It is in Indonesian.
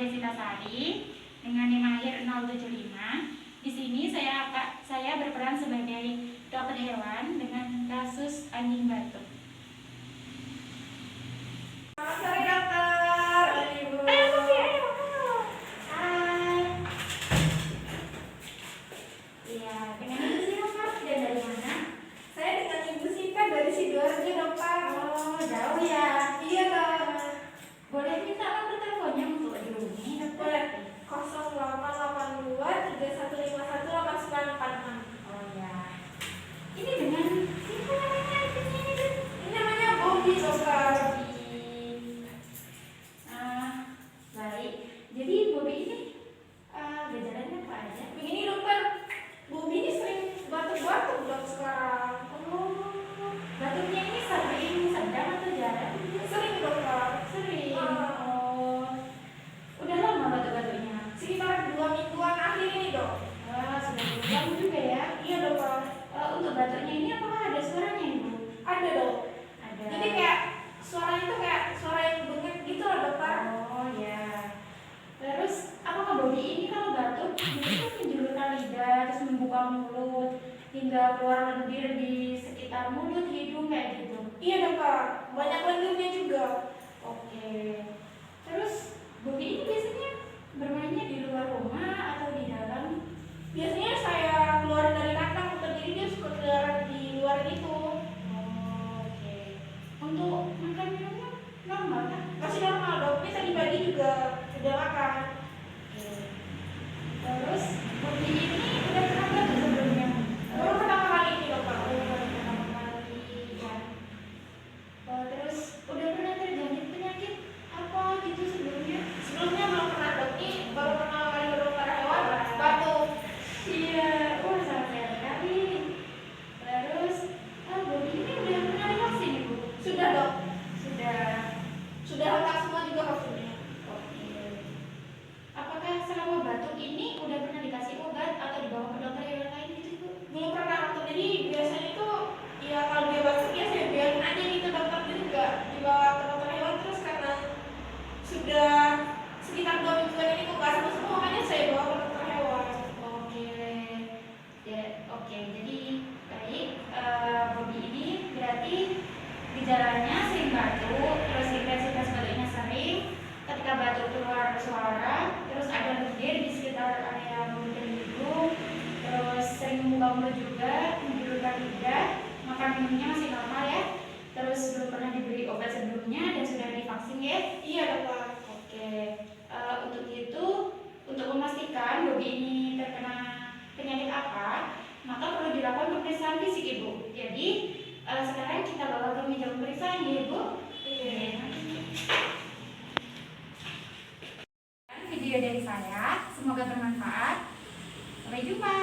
Desita Sari dengan NIM akhir 075. Di sini saya berperan sebagai dokter hewan dengan kasus anjing batuk. Sore dokter, Ibu. Ayo. Hai. Iya, dengan Ibu siapa dan dari mana? Saya dengan Ibu Sita dari Sidoarjo, dokter. Oh, jauh ya. Iya, dok. Boleh minta nomor teleponnya untuk dihubungi, dokter? Boleh. 0882 3151 8946. Oh ya. Ini dengan siapa namanya ibunya ini? Ini namanya Bobby, dokter. Baik. Jadi Bobby ini gejalanya apa aja? Begini, dokter. Bobby ini sering batuk-batuk, dok, sekarang. Oh, batuknya ini sering, sedang atau jarang? Sering, dokter. Sering. Oh, udah lama batuk-batuknya? Sekitar 2 mingguan akhir ini, dok. Wah, sudah lama juga ya. Iya, dokter. Untuk batuknya ini apakah ada suaranya, Ibu? Ada, dok. Ada. Jadi kayak suaranya tuh kayak suara yang bengek gitu loh, dokter. Oh ya. Terus apakah Bobby ini kalau batuk dia kan menjulurkan lidah, terus membuka mulut hingga keluar lendir di sekitar mulut, hidung kayak gitu? Iya, dokter. Banyak lendirnya juga. Oke. Terus Bobby ini biasanya bermainnya di luar rumah atau di dalam? Biasanya saya keluarin dari kandang, dokter, jadi dia suka keluar di luar gitu. Oh, oke. Untuk makan minumnya normal kan? Masih normal, dok. Ini tadi pagi juga udah makan. Oke. Terus Bobby ini udah pernah batuk sebelumnya? Baru pertama kali ini, dokter. Pertama kali ya. Terus udah pernah terjangkit penyakit apa gitu sebelumnya? Sebelumnya belum pernah, dok. Ini baru pertama kali ke dokter hewan batuk. Iya, sangat sehat sekali. Terus Bobby ini udah pernah divaksin, Ibu? Sudah, dok. Sudah Lengkap semua juga vaksinnya. Oke. Apakah selama batuk ini udah pernah dikasih obat atau dibawa ke dokter hewan lain gitu, Bu? Belum pernah, dokter. Jadi biasanya itu ya kalau dia batuk ya saya biarin aja gitu, dokter. Jadi nggak dibawa ke dokter hewan. Terus karena sudah sekitar 2 mingguan ini kok nggak sembuh, makanya saya bawa ke dokter hewan. Oke. Ya, oke. Jadi baik, Bobby ini berarti gejalanya sering batuk, terus intensitas batuknya sering, ketika batuk keluar suara, terus ada lendir di sekitar area mulut dan hidung, terus sering membuka mulut juga, menjulurkan lidah, makan minumnya masih normal ya, terus belum pernah diberi obat sebelumnya dan sudah divaksin ya? Iya, dokter. Oke. Untuk itu, untuk memastikan Bobby ini terkena penyakit apa, maka perlu dilakukan pemeriksaan fisik, Ibu. Jadi sekarang kita bawa ke meja pemeriksaan ya, Ibu. Iya. Video dari saya, semoga bermanfaat. Sampai jumpa.